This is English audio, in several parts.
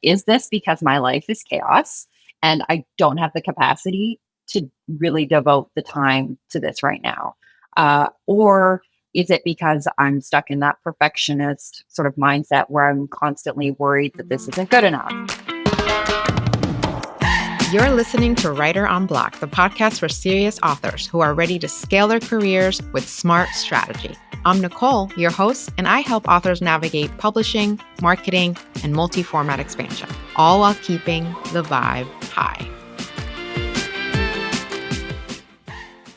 is this because my life is chaos and I don't have the capacity to really devote the time to this right now? Or is it because I'm stuck in that perfectionist sort of mindset where I'm constantly worried that this isn't good enough? You're listening to Writer Unblocked, the podcast for serious authors who are ready to scale their careers with smart strategy. I'm Nicole, your host, and I help authors navigate publishing, marketing, and multi-format expansion, all while keeping the vibe high.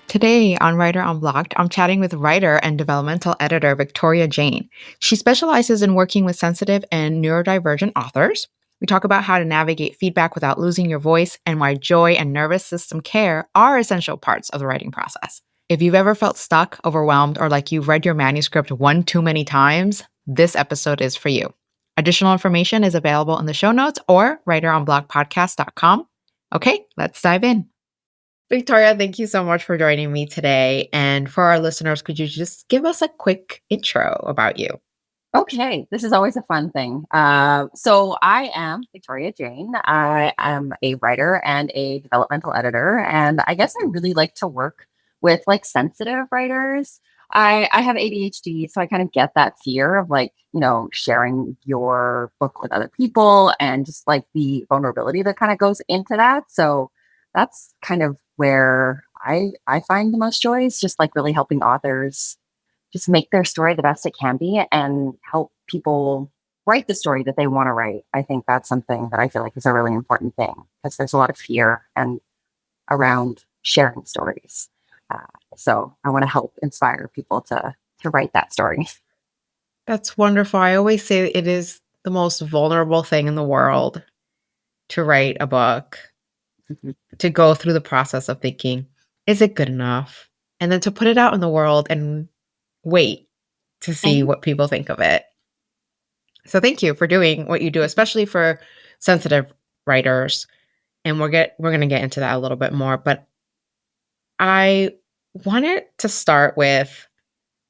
Today on Writer Unblocked, I'm chatting with writer and developmental editor Victoria Jane. She specializes in working with sensitive and neurodivergent authors. We talk about how to navigate feedback without losing your voice and why joy and nervous system care are essential parts of the writing process. If you've ever felt stuck, overwhelmed, or like you've read your manuscript one too many times, this episode is for you. Additional information is available in the show notes or writeronblockpodcast.com. Okay, let's dive in. Victoria, thank you so much for joining me today. And for our listeners, could you just give us a quick intro about you? Okay, this is always a fun thing. So I am Victoria Jane. I am a writer and a developmental editor, and I guess I really like to work with like sensitive writers. I have ADHD, so I kind of get that fear of like, sharing your book with other people and just like the vulnerability that kind of goes into that. So that's kind of where I find the most joy is just like really helping authors just make their story the best it can be and help people write the story that they want to write. I think that's something that I feel like is a really important thing because there's a lot of fear and around sharing stories. Uh, so I want to help inspire people to write that story. That's wonderful. I always say it is the most vulnerable thing in the world to write a book, to go through the process of thinking, is it good enough? And then to put it out in the world and wait to see what people think of it. So thank you for doing what you do, especially for sensitive writers. And we're going to get into that a little bit more, but I wanted to start with,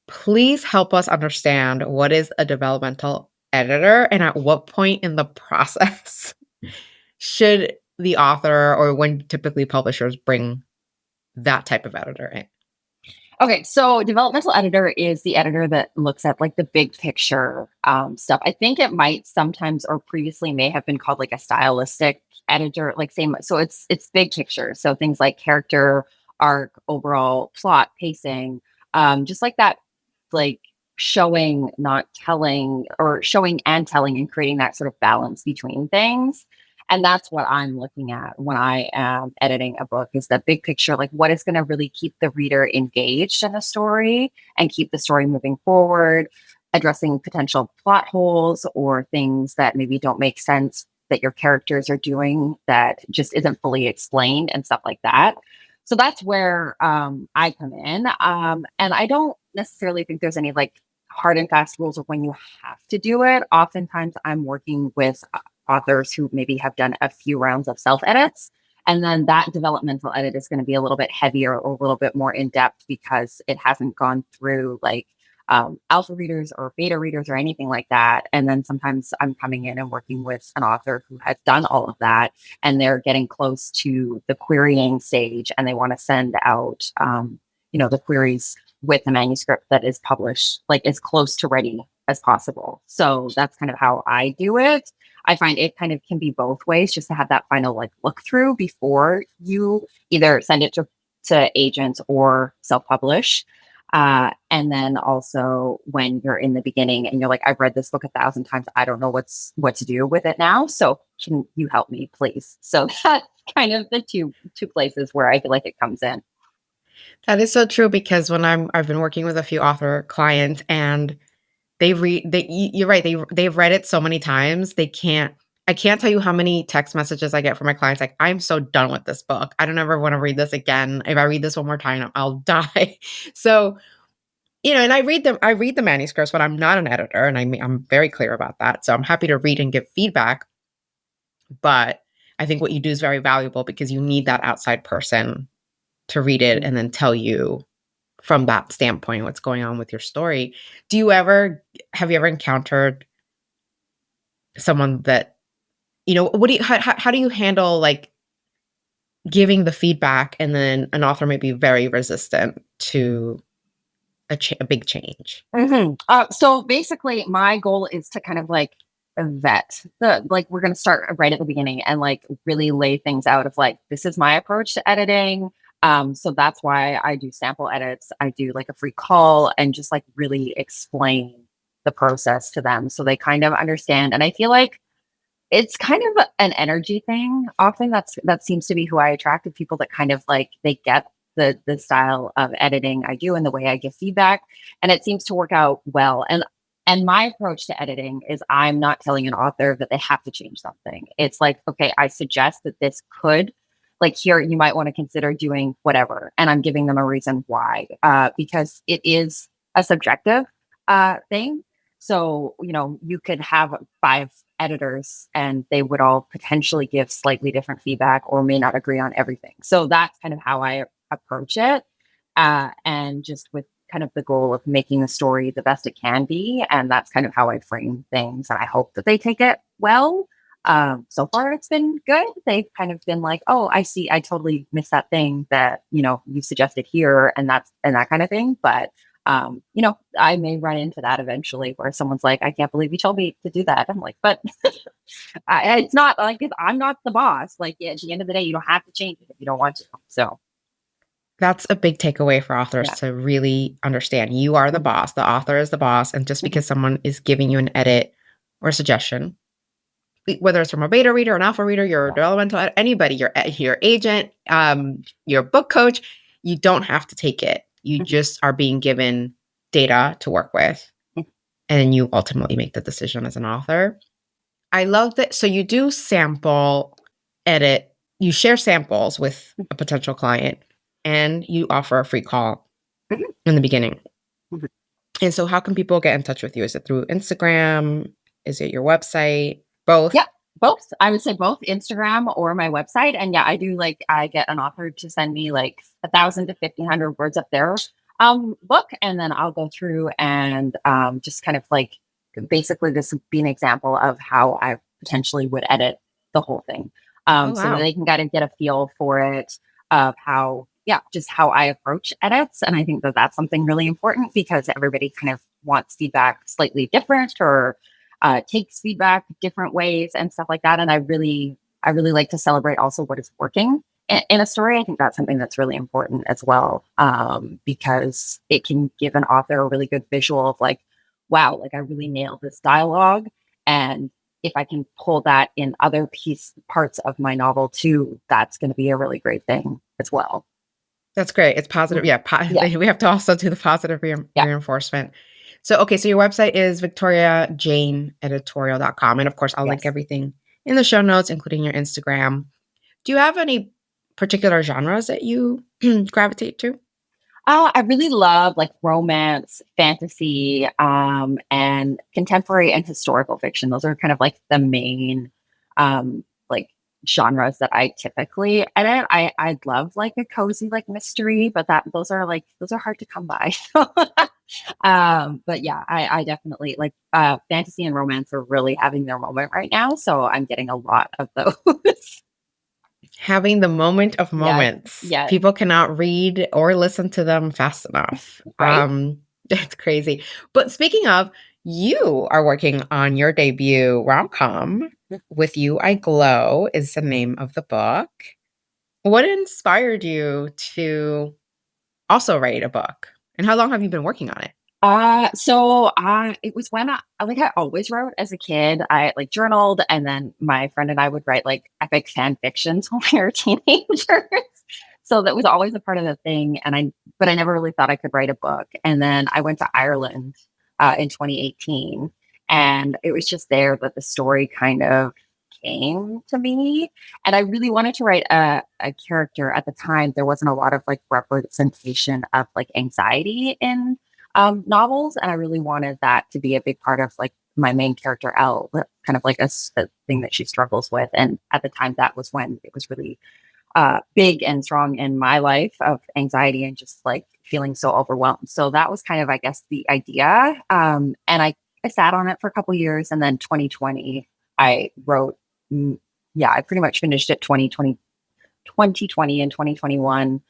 please help us understand what is a developmental editor and at what point in the process should the author or when typically publishers bring that type of editor in? Okay, so developmental editor is the editor that looks at like the big picture stuff. I think it might sometimes or previously may have been called like a stylistic editor, like same. So it's big picture. So things like character, arc, overall plot, pacing, just like that, like showing, not telling, or showing and telling, and creating that sort of balance between things. And that's what I'm looking at when I am editing a book is the big picture, like what is going to really keep the reader engaged in the story and keep the story moving forward, addressing potential plot holes or things that maybe don't make sense that your characters are doing that just isn't fully explained and stuff like that. So that's where I come in. And I don't necessarily think there's any like hard and fast rules of when you have to do it. Oftentimes I'm working with authors who maybe have done a few rounds of self edits. And then that developmental edit is going to be a little bit heavier or a little bit more in depth because it hasn't gone through like alpha readers or beta readers or anything like that. And then sometimes I'm coming in and working with an author who has done all of that and they're getting close to the querying stage and they want to send out, the queries with the manuscript that is published, like as close to ready as possible. So that's kind of how I do it. I find it kind of can be both ways just to have that final like look through before you either send it to agents or self-publish. And then also when you're in the beginning and you're like, I've read this book 1,000 times. I don't know what to do with it now. So can you help me, please? So that's kind of the two places where I feel like it comes in. That is so true because when I've been working with a few author clients and you're right, they've read it so many times, I can't tell you how many text messages I get from my clients like, I'm so done with this book. I don't ever want to read this again. If I read this one more time, I'll die. So, and I read the manuscripts, but I'm not an editor and I'm very clear about that. So I'm happy to read and give feedback. But I think what you do is very valuable because you need that outside person to read it and then tell you from that standpoint what's going on with your story. Have you ever encountered someone that what do you how do you handle like giving the feedback and then an author may be very resistant to a big change? So basically, my goal is to kind of like vet like we're going to start right at the beginning and like really lay things out of like this is my approach to editing. So that's why I do sample edits. I do like a free call and just like really explain the process to them so they kind of understand. And I feel like it's kind of an energy thing. Often that seems to be who I attract to people that kind of like they get the style of editing I do and the way I give feedback, and it seems to work out well. And my approach to editing is I'm not telling an author that they have to change something. It's like, okay, I suggest that this could, like, here you might want to consider doing whatever, and I'm giving them a reason why, because it is a subjective thing. So, you could have 5 editors and they would all potentially give slightly different feedback or may not agree on everything. So that's kind of how I approach it. And just with kind of the goal of making the story the best it can be. And that's kind of how I frame things. And I hope that they take it well. So far it's been good. They've kind of been like, oh, I see, I totally missed that thing that, you suggested here and that kind of thing. But I may run into that eventually where someone's like, I can't believe you told me to do that. I'm like, but it's not like I'm not the boss. Like, yeah, at the end of the day, you don't have to change it if you don't want to. So, That's a big takeaway for authors yeah. to really understand. You are the boss, the author is the boss, and just because someone is giving you an edit or a suggestion, whether it's from a beta reader, an alpha reader, your developmental, anybody, your agent, your book coach, you don't have to take it. You just are being given data to work with, and you ultimately make the decision as an author. I love that. So you do sample edit, you share samples with a potential client, and you offer a free call in the beginning. And so how can people get in touch with you? Is it through Instagram? Is it your website? Both? Yeah, both. I would say both Instagram or my website. And yeah, I get an author to send me like 1,000 to 1,500 words of their book. And then I'll go through and just kind of like basically this would be an example of how I potentially would edit the whole thing. Oh, So that wow. they can kind of get a feel for it of how, yeah, just how I approach edits. And I think that that's something really important because everybody kind of wants feedback slightly different or takes feedback different ways and stuff like that. And I really like to celebrate also what is working in a story. I think that's something that's really important as well, because it can give an author a really good visual of like, wow, like I really nailed this dialogue. And if I can pull that in other parts of my novel too, that's going to be a really great thing as well. That's great. It's positive. Mhm. Yeah. Yeah. We have to also do the positive Yeah. reinforcement. So, okay. So your website is victoriajaneeditorial.com. And of course, I'll link Yes. everything in the show notes, including your Instagram. Do you have any particular genres that you gravitate to? I really love like romance, fantasy, and contemporary and historical fiction. Those are kind of like the main, like genres that I typically edit. I love like a cozy like mystery, but those are hard to come by. But yeah, I definitely like fantasy and romance are really having their moment right now. So I'm getting a lot of those. Having the moment of Yes, moments. yes, People cannot read or listen to them fast enough. right. It's crazy. But speaking of, you are working on your debut rom-com. With You I Glow is the name of the book. What inspired you to also write a book? And how long have you been working on it? It was when I always wrote as a kid. I like journaled, and then my friend and I would write like epic fan fictions when we were teenagers. So that was always a part of the thing. But I never really thought I could write a book. And then I went to Ireland in 2018, and it was just there that the story kind of came to me. And I really wanted to write a character at the time. There wasn't a lot of like representation of like anxiety in novels, and I really wanted that to be a big part of like my main character Elle, kind of like a thing that she struggles with. And at the time, that was when it was really big and strong in my life of anxiety and just like feeling so overwhelmed. So that was kind of, I guess, the idea. And I sat on it for a couple years, and then 2020, I wrote mm, yeah, I pretty much finished it 2020 and 2021.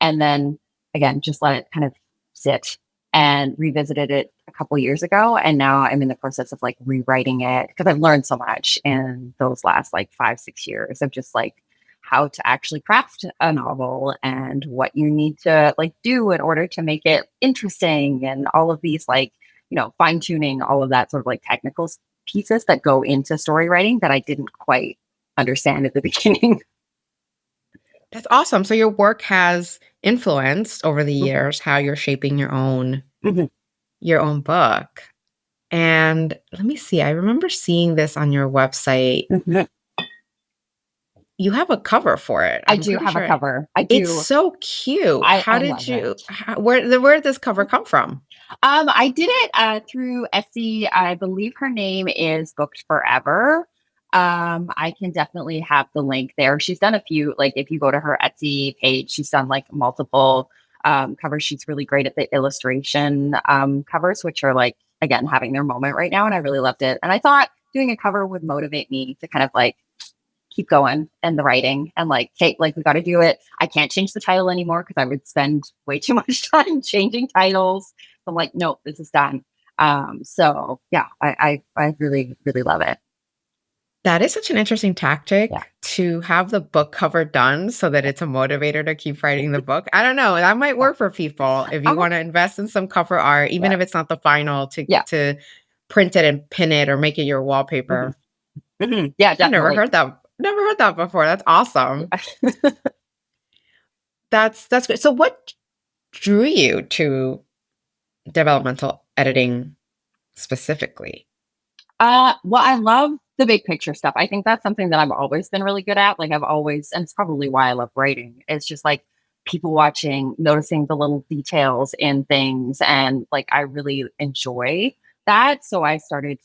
And then again, just let it kind of sit, and revisited it a couple years ago. And now I'm in the process of like rewriting it because I've learned so much in those last like 5, 6 years of just like how to actually craft a novel and what you need to like do in order to make it interesting, and all of these like, fine tuning, all of that sort of like technical pieces that go into story writing that I didn't quite understand at the beginning. That's awesome. So your work has influenced over the years how you're shaping Mhm. your own book. And let me see, I remember seeing this on your website. Mhm. You have a cover for it. I I'm do pretty have a sure cover. I it's do. so cute. How I did love you it. where did this cover come from? I did it through Etsy. I believe her name is Booked Forever. I can definitely have the link there. She's done a few, like if you go to her Etsy page, she's done like multiple covers. She's really great at the illustration covers, which are like, again, having their moment right now. And I really loved it. And I thought doing a cover would motivate me to kind of like keep going and the writing and like, hey, like we got to do it. I can't change the title anymore because I would spend way too much time changing titles. So I'm like, nope, this is done. So yeah, I really, really love it. That is such an interesting Yeah. tactic to have the book cover done so that it's a motivator to keep writing the book. I don't know, that might Yeah. work for people if you Uh-huh. wanna invest in some cover art, even Yeah. if it's not the final, to Yeah. to print it and pin it or make it your Hmm. wallpaper. Hmm. Yeah, I've definitely. never heard that before, that's awesome. Yeah. That's good. So what drew you to developmental editing specifically? Well, I love the big picture stuff. I think that's something that I've always been really good at. Like I've always, and it's probably why I love writing. It's just like people watching, noticing the little details in things, and like I really enjoy that. So I started,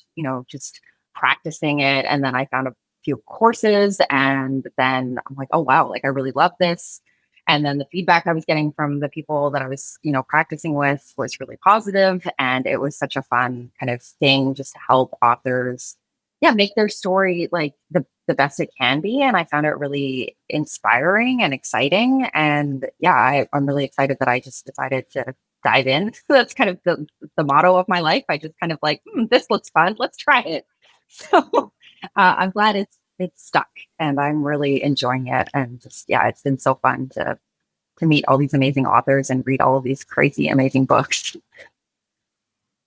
just practicing it, and then I found a few courses, and then I'm like, oh wow, like I really love this. And then the feedback I was getting from the people that I was, practicing with was really positive. And it was such a fun kind of thing just to help authors, yeah, make their story like the best it can be. And I found it really inspiring and exciting. And yeah, I'm really excited that I just decided to dive in. So that's kind of the motto of my life. I just kind of like, this looks fun. Let's try it. So I'm glad it's stuck, and I'm really enjoying it. And just yeah, it's been so fun to meet all these amazing authors and read all of these crazy amazing books.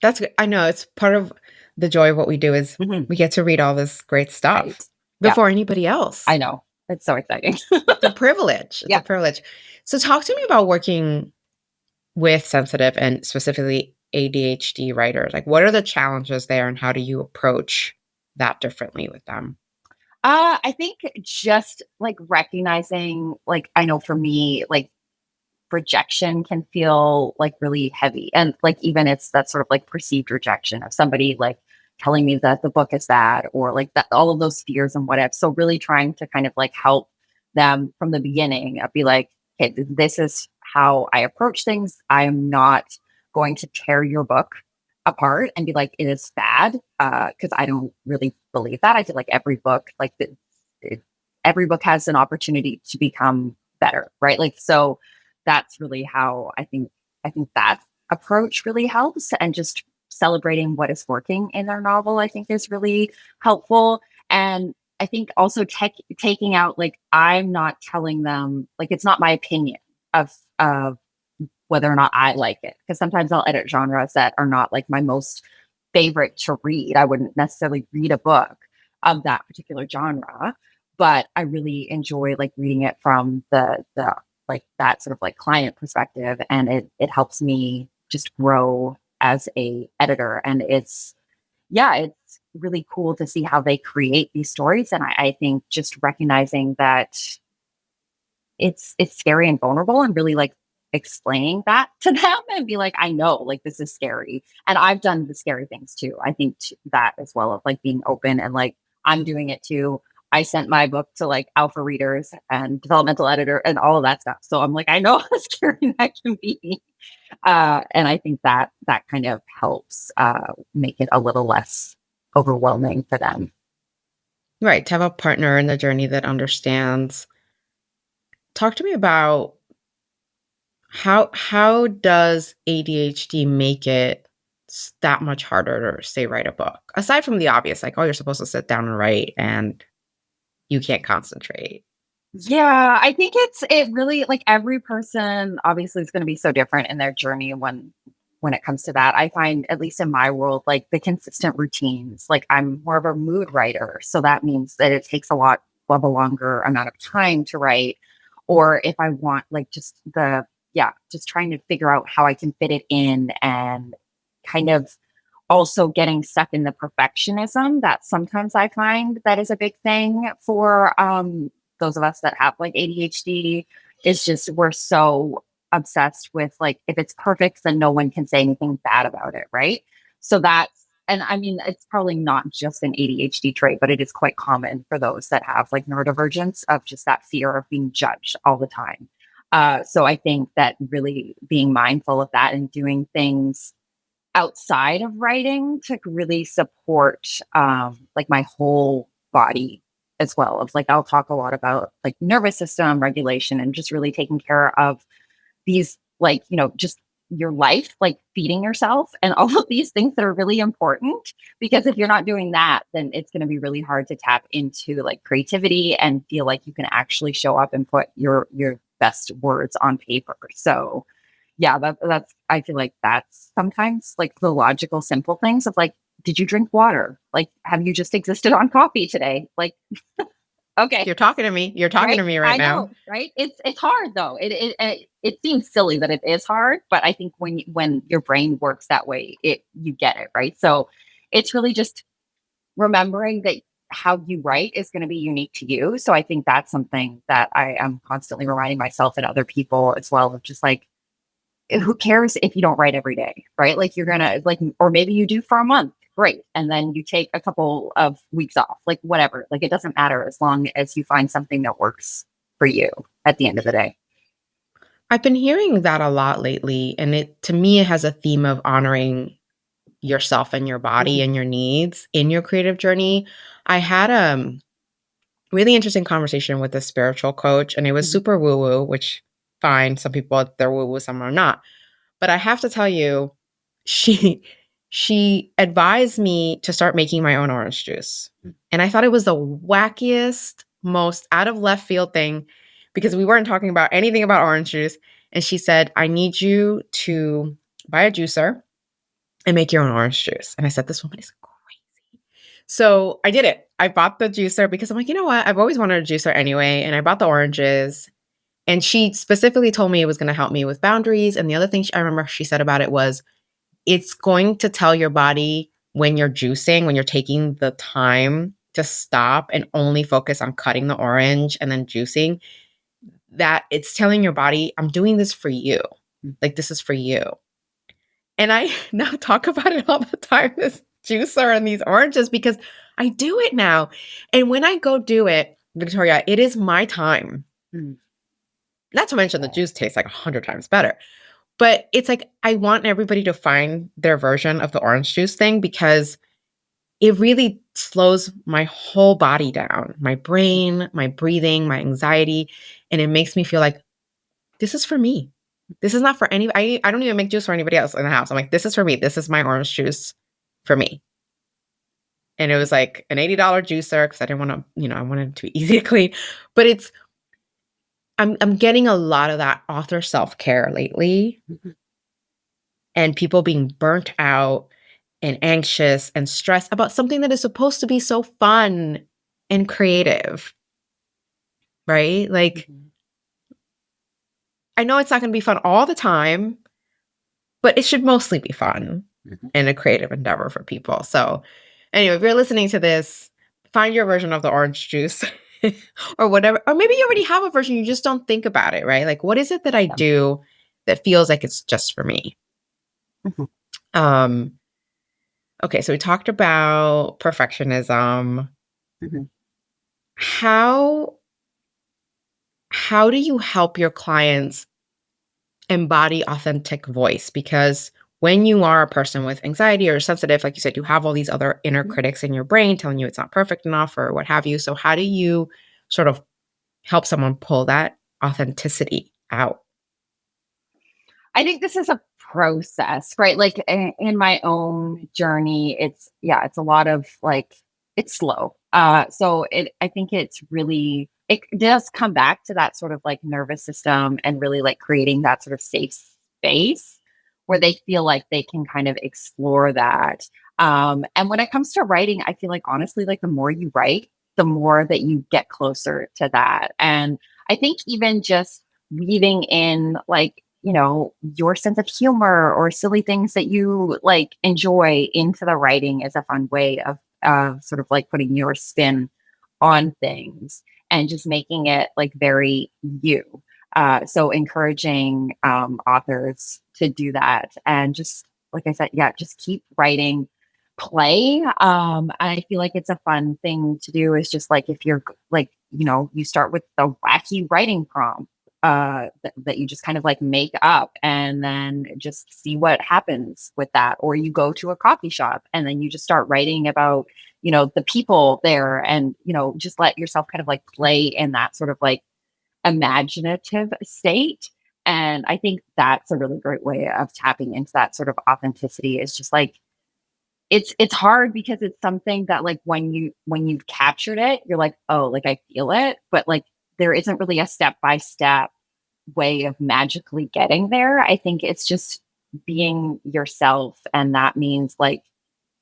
That's good. I know it's part of the joy of what we do is Mhm. we get to read all this great Right. stuff Yeah, before anybody else. I know. It's so exciting. It's a privilege. It's a Yeah. privilege. So talk to me about working with sensitive and specifically ADHD writers. Like what are the challenges there and how do you approach that differently with them? I think just like recognizing, like, I know for me, like rejection can feel like really heavy. And like, even it's that sort of like perceived rejection of somebody like telling me that the book is bad, or like that, all of those fears and whatever. So, really trying to kind of like help them from the beginning, be like, okay, this is how I approach things. I am not going to tear your book apart and be like, it is bad. Cause I don't really believe that. I feel like every book, it, every book has an opportunity to become better. Right. Like, so, that's really how I think that approach really helps, and just celebrating what is working in their novel I think is really helpful. And I think also taking out, like, I'm not telling them, like, it's not my opinion of whether or not I like it, because sometimes I'll edit genres that are not like my most favorite to read. I wouldn't necessarily read a book of that particular genre, but I really enjoy like reading it from the like that sort of like client perspective, and it helps me just grow as a editor. And it's, yeah, it's really cool to see how they create these stories. And I think just recognizing that it's scary and vulnerable, and really like explaining that to them and be like, I know, like, this is scary, and I've done the scary things too. I think that as well, of like being open and like, I'm doing it too. I sent my book to like alpha readers and developmental editor and all of that stuff, so I'm like, I know how scary that can be. And I think that kind of helps make it a little less overwhelming for them. Right, to have a partner in the journey that understands. Talk to me about how does ADHD make it that much harder to say write a book? Aside from the obvious, like, oh, you're supposed to sit down and write and you can't concentrate. Yeah, I think it really like every person obviously is going to be so different in their journey when it comes to that. I find at least in my world like the consistent routines. Like I'm more of a mood writer, so that means that it takes a lot of a longer amount of time to write. Or if I want like just the yeah, just trying to figure out how I can fit it in and kind of also getting stuck in the perfectionism that sometimes I find that is a big thing for those of us that have like ADHD is just we're so obsessed with like if it's perfect then no one can say anything bad about it, right? So that's and I mean it's probably not just an ADHD trait, but it is quite common for those that have like neurodivergence of just that fear of being judged all the time. So I think that really being mindful of that and doing things outside of writing to really support like my whole body as well of like I'll talk a lot about like nervous system regulation and just really taking care of these like just your life like feeding yourself and all of these things that are really important because if you're not doing that then it's going to be really hard to tap into like creativity and feel like you can actually show up and put your best words on paper. So yeah, that's I feel like that's sometimes like the logical, simple things of like, did you drink water? Like, have you just existed on coffee today? Like, okay, You're talking to me. You're talking right? to me right I now. know, right? It's hard though. It seems silly that it is hard, but I think when your brain works that way, it you get it, right? So it's really just remembering that how you write is going to be unique to you. So I think that's something that I am constantly reminding myself and other people as well of just like who cares if you don't write every day, right? Like you're gonna like, or maybe you do for a month, great, and then you take a couple of weeks off, like whatever. Like it doesn't matter as long as you find something that works for you at the end of the day. I've been hearing that a lot lately, and it to me it has a theme of honoring yourself and your body Mhm, and your needs in your creative journey. I had really interesting conversation with a spiritual coach, and it was mhm, super woo woo, which fine, some people they're woo woo, some are not. But I have to tell you, she she advised me to start making my own orange juice. And I thought it was the wackiest, most out of left field thing because we weren't talking about anything about orange juice. And she said, I need you to buy a juicer and make your own orange juice. And I said, this woman is crazy. So I did it. I bought the juicer because I'm like, you know what? I've always wanted a juicer anyway. And I bought the oranges. And she specifically told me it was going to help me with boundaries. And the other thing I remember she said about it was it's going to tell your body when you're juicing, when you're taking the time to stop and only focus on cutting the orange and then juicing, that it's telling your body, I'm doing this for you. Like, this is for you. And I now talk about it all the time, this juicer and these oranges, because I do it now. And when I go do it, Victoria, it is my time. mhm, Not to mention the juice tastes like 100 times better. But it's like I want everybody to find their version of the orange juice thing because it really slows my whole body down, my brain, my breathing, my anxiety, and it makes me feel like this is for me. This is not for any I don't even make juice for anybody else in the house. I'm like, this is for me. This is my orange juice for me. And it was like an $80 juicer because I didn't want to, I wanted it to be easy to clean. But I'm getting a lot of that author self-care lately mhm. and people being burnt out and anxious and stressed about something that is supposed to be so fun and creative, right? Like, Mhm. I know it's not going to be fun all the time, but it should mostly be fun Mhm. and a creative endeavor for people. So, anyway, if you're listening to this, find your version of the orange juice or whatever. Or maybe you already have a version, you just don't think about it, right? Like, what is it that I Yeah. do that feels like it's just for me? Mhm. Um, okay, so we talked about perfectionism. Mhm. How do you help your clients embody authentic voice? Because when you are a person with anxiety or sensitive, like you said, you have all these other inner critics in your brain telling you it's not perfect enough or what have you. So how do you sort of help someone pull that authenticity out? I think this is a process, right? Like in my own journey, it's a lot of like it's slow. So I think it's really it does come back to that sort of like nervous system and really like creating that sort of safe space where they feel like they can kind of explore that. And when it comes to writing, I feel like honestly, like the more you write, the more that you get closer to that. And I think even just weaving in like your sense of humor or silly things that you like enjoy into the writing is a fun way of sort of like putting your spin on things and just making it like very you. So encouraging authors to do that and just like I said, yeah, just keep writing, play. I feel like it's a fun thing to do is just like if you're like, you start with the wacky writing prompt that you just kind of like make up and then just see what happens with that. Or you go to a coffee shop and then you just start writing about, the people there and, just let yourself kind of like play in that sort of like imaginative state. And I think that's a really great way of tapping into that sort of authenticity is just like it's hard because it's something that like when you've captured it, you're like, oh, like I feel it, but like there isn't really a step by step way of magically getting there. I think it's just being yourself. And that means like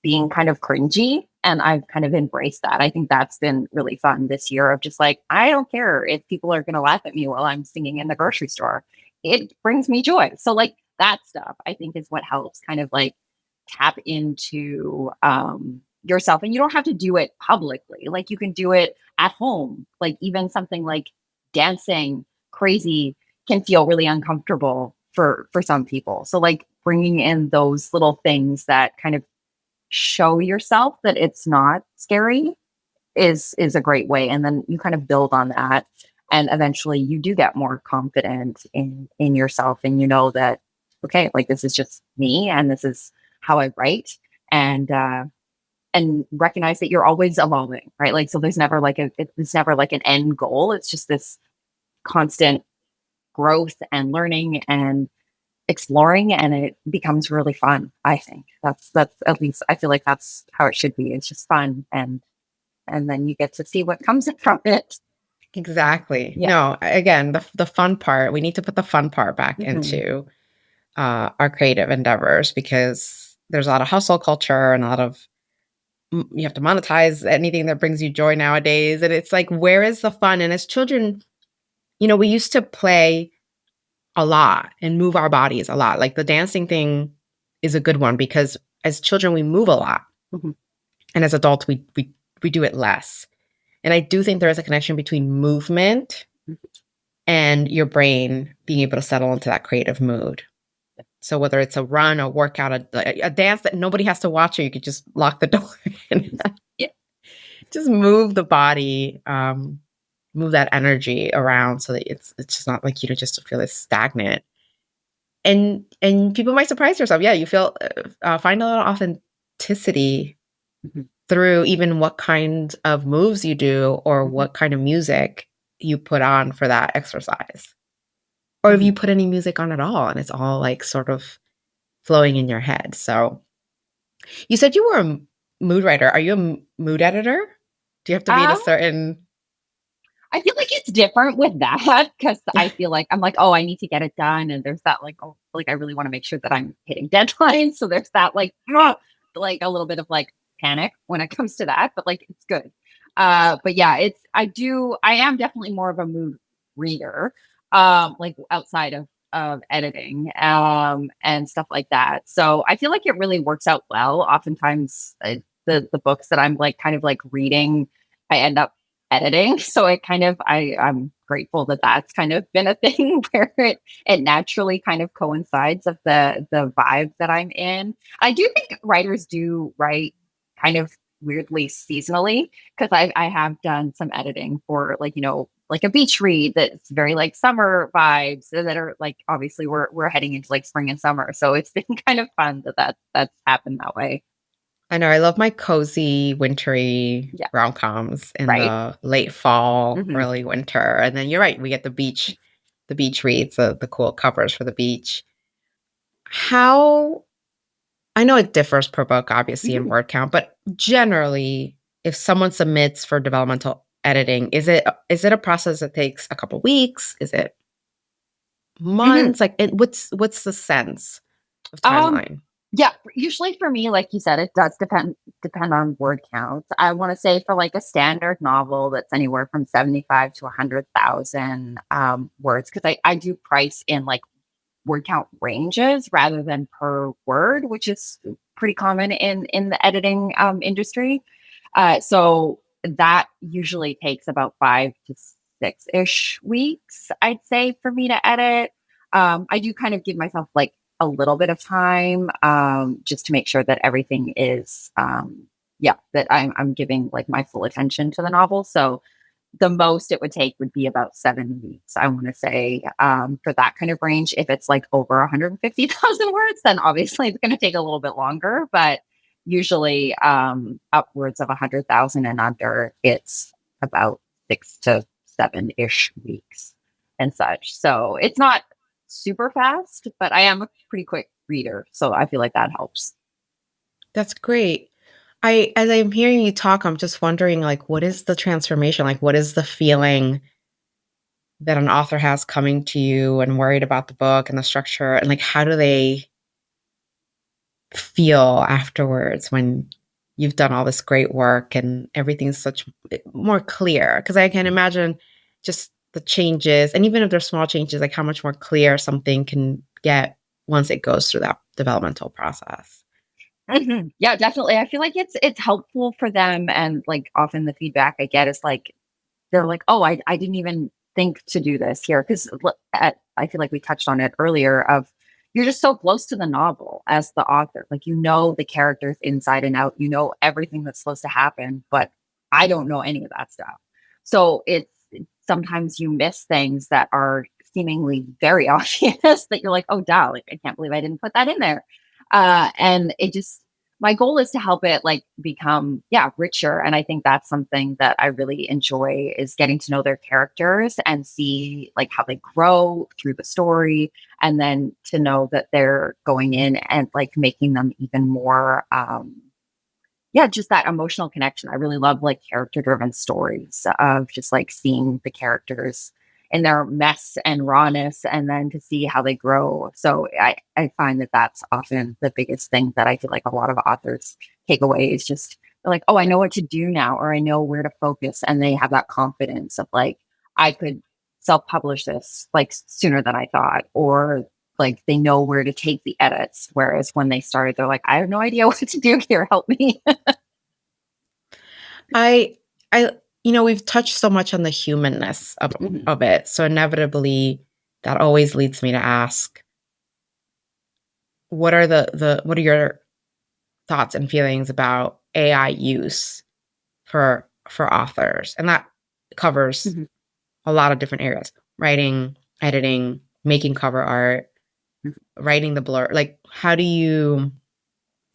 being kind of cringy. And I've kind of embraced that. I think that's been really fun this year of just like, I don't care if people are going to laugh at me while I'm singing in the grocery store. It brings me joy. So, like, that stuff I think is what helps kind of like tap into yourself. And you don't have to do it publicly. Like, you can do it at home. Like, even something like dancing crazy can feel really uncomfortable for some people. So like bringing in those little things that kind of show yourself that it's not scary is a great way, and then you kind of build on that, and eventually you do get more confident in yourself, and you know that okay, like this is just me and this is how I write, and recognize that you're always evolving, right? Like so there's never like it's never like an end goal. It's just this constant growth and learning and exploring, and it becomes really fun. I think that's at least I feel like that's how it should be. It's just fun, and then you get to see what comes from it. Exactly. Yeah. No, again, the fun part, we need to put the fun part back Mhm. into our creative endeavors because there's a lot of hustle culture and a lot of you have to monetize anything that brings you joy nowadays. And it's like, where is the fun? And as children, we used to play a lot and move our bodies a lot. Like the dancing thing is a good one because as children, we move a lot. Mhm. And as adults, we do it less. And I do think there is a connection between movement and your brain being able to settle into that creative mood. So whether it's a run, a workout, a dance that nobody has to watch, or you could just lock the door and Yeah. just move the body, move that energy around so that it's just not like you to just feel this stagnant. And people might surprise yourself. Yeah, you feel find a lot of authenticity Mhm. through even what kind of moves you do or Mhm. what kind of music you put on for that exercise. Or if Mhm. you put any music on at all and it's all like sort of flowing in your head. So you said you were a mood writer. Are you a mood editor? Do you have to be at a Uh, certain I feel like it's different with that because I feel like I'm like, oh, I need to get it done, and there's that like, oh, like I really want to make sure that I'm hitting deadlines. So there's that like a little bit of like panic when it comes to that, but like it's good. But yeah, I am definitely more of a mood reader, like outside of editing, and stuff like that. So I feel like it really works out well. Oftentimes, the books that I'm like kind of like reading, I end up editing. So it kind of I'm grateful that that's kind of been a thing where it naturally kind of coincides of the vibe that I'm in. I do think writers do write kind of weirdly seasonally because I have done some editing for like, like a beach read that's very like summer vibes that are like obviously we're heading into like spring and summer. So it's been kind of fun that's happened that way. I know I love my cozy, wintry Yeah. rom-coms in Right. the late fall, Hmm. early winter. And then you're right, we get the beach reads, the cool covers for the beach. How I know it differs per book, obviously, in Hmm. word count, but generally, if someone submits for developmental editing, is it a process that takes a couple weeks? Is it Hmm. months? Like, what's the sense of Um, timeline? yeah, usually for me, like you said, it does depend on word count. I want to say for like a standard novel that's anywhere from 75 to 100,000 words, because I do price in like word count ranges rather than per word, which is pretty common in the editing industry. So that usually takes about 5 to 6-ish weeks, I'd say, for me to edit. I do kind of give myself like a little bit of time just to make sure that everything is, yeah, that I'm giving like my full attention to the novel. So the most it would take would be about 7 weeks, I want to say, for that kind of range. If it's like over 150,000 words, then obviously it's going to take a little bit longer. But usually, upwards of 100,000 and under, it's about 6 to 7-ish weeks and such. So it's not super fast, but I am a pretty quick reader. So I feel like that helps. That's great. As I'm hearing you talk, I'm just wondering, like, what is the transformation? Like, what is the feeling that an author has coming to you and worried about the book and the structure? And like, how do they feel afterwards when you've done all this great work and everything's such more clear? Because I can imagine just the changes, and even if they're small changes, like how much more clear something can get once it goes through that developmental process. Mhm. Yeah, definitely. I feel like it's helpful for them, and like often the feedback I get is like they're like, "Oh, I didn't even think to do this here," because I feel like we touched on it earlier. Of you're just so close to the novel as the author, like you know the characters inside and out, you know everything that's supposed to happen, but I don't know any of that stuff. So it's sometimes you miss things that are seemingly very obvious that you're like, "Oh, duh, like I can't believe I didn't put that in there." And it just my goal is to help it like become, yeah, richer. And I think that's something that I really enjoy is getting to know their characters and see like how they grow through the story, and then to know that they're going in and like making them even more, yeah, just that emotional connection. I really love like character driven stories of just like seeing the characters in their mess and rawness and then to see how they grow. So I find that that's often the biggest thing that I feel like a lot of authors take away is just they're like, oh, I know what to do now, or I know where to focus. And they have that confidence of like, I could self publish this like sooner than I thought, or like they know where to take the edits. Whereas when they started, they're like, I have no idea what to do here. Help me. I I we've touched so much on the humanness Mhm. of it. So inevitably that always leads me to ask, what are your thoughts and feelings about AI use for authors? And that covers Mhm. a lot of different areas. Writing, editing, making cover art, writing the blur. Like, how do you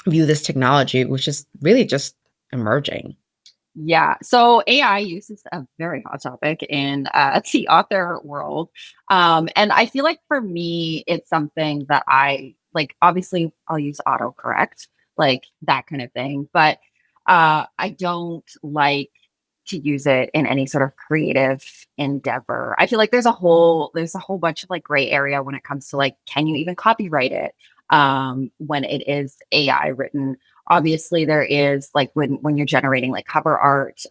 view this technology, which is really just emerging? Yeah. So AI use is a very hot topic in the author world. And I feel like for me, it's something that I like, obviously, I'll use autocorrect, like that kind of thing. But I don't like to use it in any sort of creative endeavor. I feel like there's a whole bunch of like gray area when it comes to like, can you even copyright it when it is AI written? Obviously there is like when you're generating like cover art,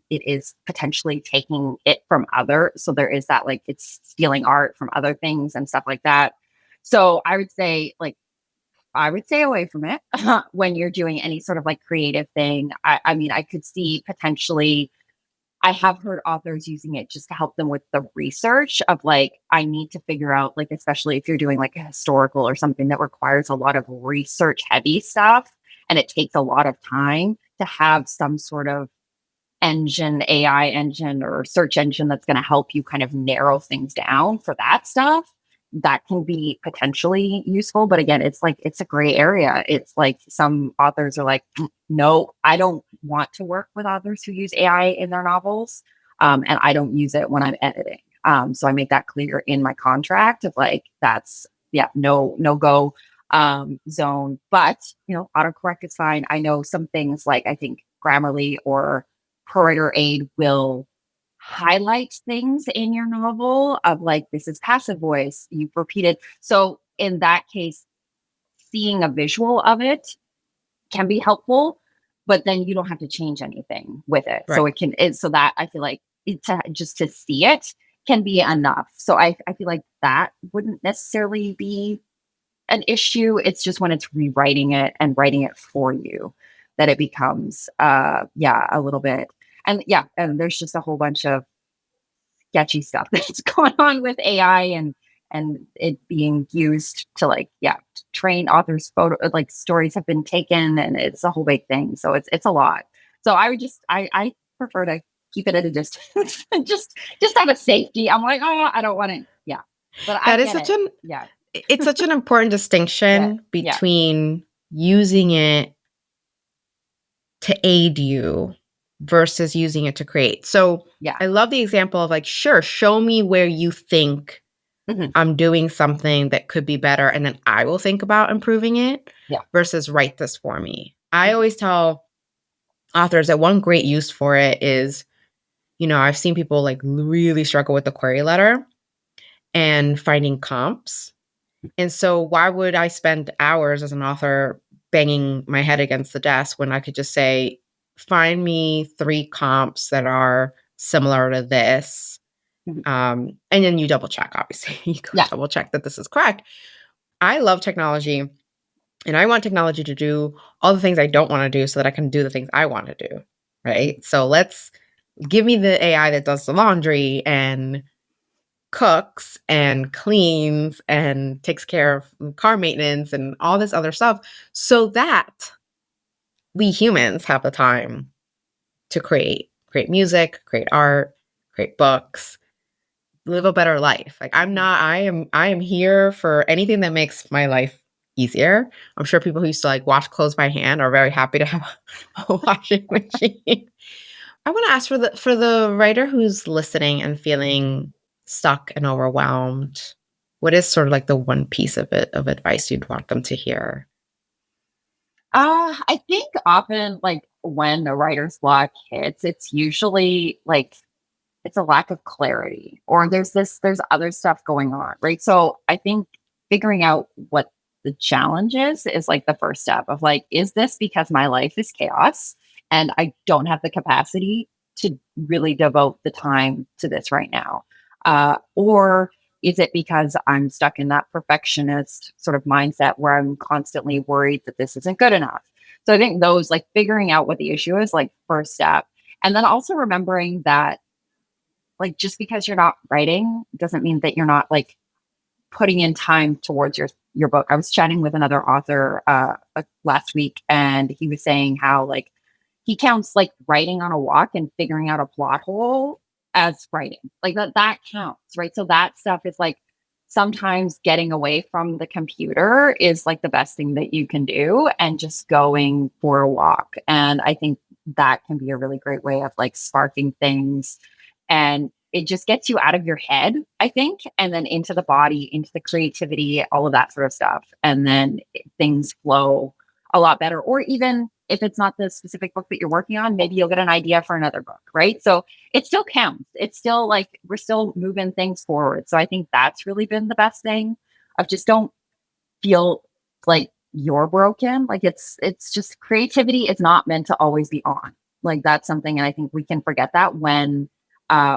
it is potentially taking it from other, so there is that like it's stealing art from other things and stuff like that. So I would say away from it when you're doing any sort of like creative thing. I mean I could see potentially, I have heard authors using it just to help them with the research of like, I need to figure out, like, especially if you're doing like a historical or something that requires a lot of research heavy stuff and it takes a lot of time. to have some sort of engine, AI engine or search engine that's going to help you kind of narrow things down for that stuff, that can be potentially useful. But again, it's like it's a gray area. It's like some authors are like, no, I don't want to work with authors who use AI in their novels. And I don't use it when I'm editing. So I make that clear in my contract of like, that's, yeah, no go zone. But, autocorrect is fine. I know some things like I think Grammarly or ProWriter Aid will highlight things in your novel of like, this is passive voice, you've repeated. So in that case, seeing a visual of it can be helpful, but then you don't have to change anything with it. So Right. so that I feel like just to see it can be enough. So I feel like that wouldn't necessarily be an issue. It's just when it's rewriting it and writing it for you that it becomes yeah, a little bit. And yeah, and there's just a whole bunch of sketchy stuff that's going on with AI and it being used to like, yeah, train authors photo like stories have been taken and it's a whole big thing. So it's a lot. So I prefer to keep it at a distance and just have a safety. I'm like, oh, I don't want to, yeah. But I That is get such it. an Yeah. it's such an important Yeah. distinction Yeah. between using it to aid you versus using it to create. So Yeah. I love the example of like, sure, show me where you think Mhm. I'm doing something that could be better, and then I will think about improving it Yeah. versus write this for me. I Mhm. always tell authors that one great use for it is, I've seen people like really struggle with the query letter and finding comps. And so why would I spend hours as an author banging my head against the desk when I could just say, find me 3 comps that are similar to this? Mhm. And then you double check, obviously. You go Yeah. double check that this is correct. I love technology and I want technology to do all the things I don't want to do so that I can do the things I want to do. Mhm. Right. So let's give me the AI that does the laundry and cooks and cleans and takes care of car maintenance and all this other stuff so that we humans have the time to create music, create art, create books, live a better life. Like Mhm. I am here for anything that makes my life easier. I'm sure people who used to like wash clothes by hand are very happy to have a washing machine. I want to ask for the writer who's listening and feeling stuck and overwhelmed. What is sort of like the one piece of advice you'd want them to hear? I think often like when a writer's block hits, it's usually like it's a lack of clarity or there's other stuff going on, right? So I think figuring out what the challenge is like the first step of like, is this because my life is chaos and I don't have the capacity to really devote the time to this right now? Or is it because I'm stuck in that perfectionist sort of mindset where I'm constantly worried that this isn't good enough? So I think those like figuring out what the issue is, like first step. And then also remembering that like just because you're not writing doesn't mean that you're not like putting in time towards your book. I was chatting with another author last week and he was saying how like he counts like writing on a walk and figuring out a plot hole as writing. Like that counts, right? So that stuff is like sometimes getting away from the computer is like the best thing that you can do and just going for a walk. And I think that can be a really great way of like sparking things and it just gets you out of your head, I think, and then into the body, into the creativity, all of that sort of stuff. And then things flow a lot better. Or even if it's not the specific book that you're working on, maybe you'll get an idea for another book, right? So it still counts. It's still like we're still moving things forward. So I think that's really been the best thing of just don't feel like you're broken. Like it's just creativity is not meant to always be on. Like that's something, and I think we can forget that when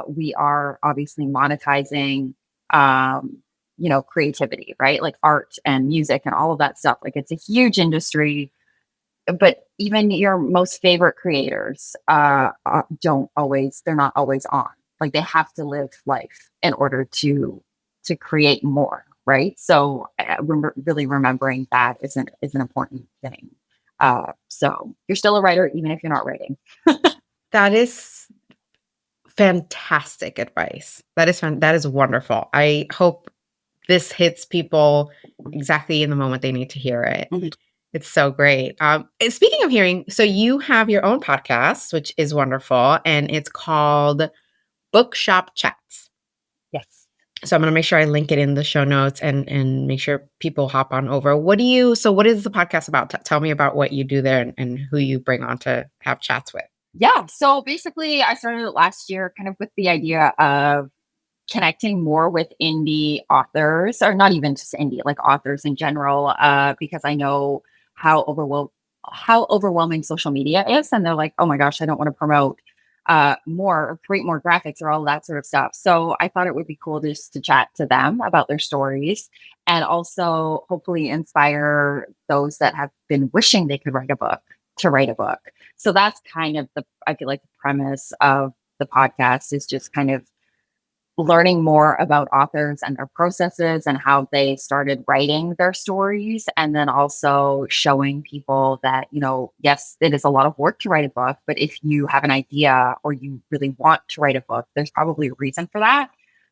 we are obviously monetizing, creativity, right? Like art and music and all of that stuff. Like it's a huge industry, but even your most favorite creators don't always. They're not always on. Like they have to live life in order to create more, right? So really remembering that is an important thing. So you're still a writer, even if you're not writing. That is fantastic advice. That is wonderful. I hope this hits people exactly in the moment they need to hear it. Mhm. It's so great. Speaking of hearing, so you have your own podcast, which is wonderful, and it's called Bookshop Chats. Yes. So I'm going to make sure I link it in the show notes and make sure people hop on over. What is the podcast about? Tell me about what you do there and who you bring on to have chats with. Yeah. So basically, I started it last year kind of with the idea of connecting more with indie authors, or not even just indie, like authors in general, because I know how overwhelming social media is, and they're like, "Oh my gosh, I don't want to promote more or create more graphics or all that sort of stuff." So I thought it would be cool just to chat to them about their stories, and also hopefully inspire those that have been wishing they could write a book to write a book. So that's kind of I feel like the premise of the podcast is just kind of learning more about authors and their processes and how they started writing their stories. And then also showing people that, yes, it is a lot of work to write a book, but if you have an idea or you really want to write a book, there's probably a reason for that.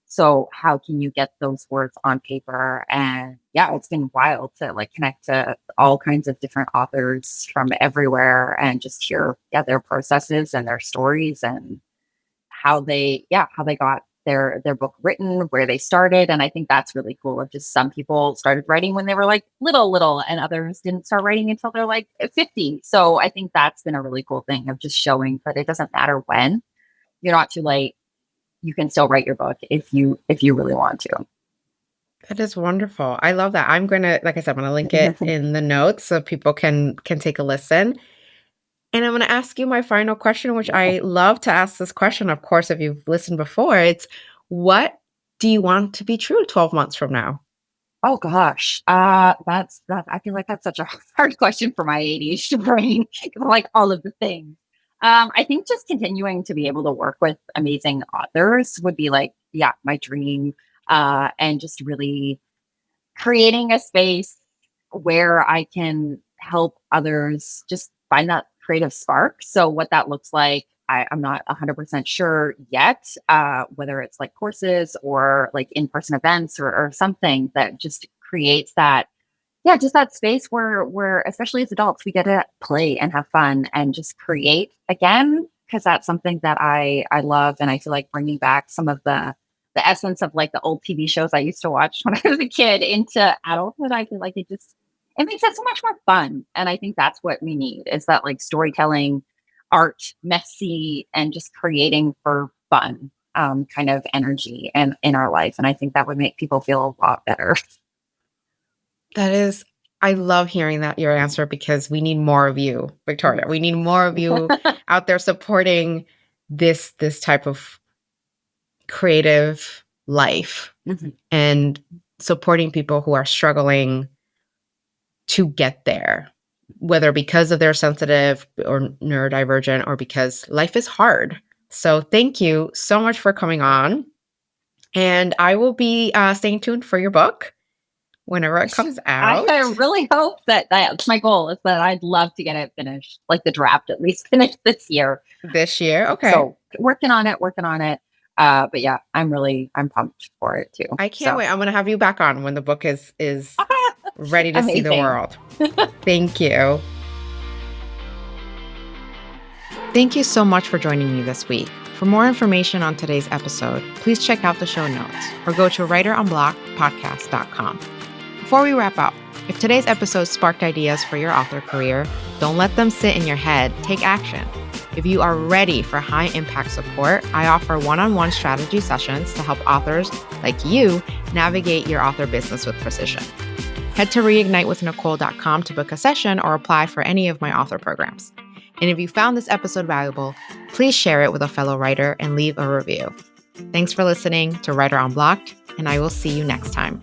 So how can you get those words on paper? And yeah, it's been wild to like connect to all kinds of different authors from everywhere and just hear their processes and their stories and how they got their book written, where they started. And I think that's really cool. Of just some people started writing when they were like little, and others didn't start writing until they're like 50. So I think that's been a really cool thing of just showing that it doesn't matter when. You're not too late. You can still write your book if you really want to. That is wonderful. I love that. Like I said, I'm gonna link it in the notes so people can take a listen. And I'm going to ask you my final question, which I love to ask this question. Of course, if you've listened before, it's what do you want to be true 12 months from now? Oh gosh. That's that I feel like that's such a hard question for my ADHD brain. Like all of the things. I think just continuing to be able to work with amazing authors would be like, yeah, my dream. And just really creating a space where I can help others just find that creative spark. So what that looks like, I'm not 100% sure yet, whether it's like courses or like in-person events or something that just creates that, yeah, just that space where especially as adults, we get to play and have fun and just create again. Cause that's something that I love. And I feel like bringing back some of the essence of like the old TV shows I used to watch when I was a kid into adulthood. I feel like it makes it so much more fun. And I think that's what we need is that like storytelling, art, messy, and just creating for fun kind of energy and in our life. And I think that would make people feel a lot better. I love hearing that your answer because we need more of you, Victoria. We need more of you out there supporting this type of creative life and supporting people who are struggling to get there, whether because of they're sensitive or neurodivergent or because life is hard. So thank you so much for coming on. And I will be staying tuned for your book whenever it comes out. I really hope that's my goal is that I'd love to get it finished, like the draft at least finished this year. This year? Okay. So working on it. But yeah, I'm pumped for it too. I can't wait. I'm going to have you back on when the book is ready to see the world. Thank you. Thank you so much for joining me this week. For more information on today's episode, please check out the show notes or go to writerunblockpodcast.com. Before we wrap up, if today's episode sparked ideas for your author career, don't let them sit in your head. Take action. If you are ready for high impact support, I offer one-on-one strategy sessions to help authors like you navigate your author business with precision. Head to reignitewithnicole.com to book a session or apply for any of my author programs. And if you found this episode valuable, please share it with a fellow writer and leave a review. Thanks for listening to Writer Unblocked, and I will see you next time.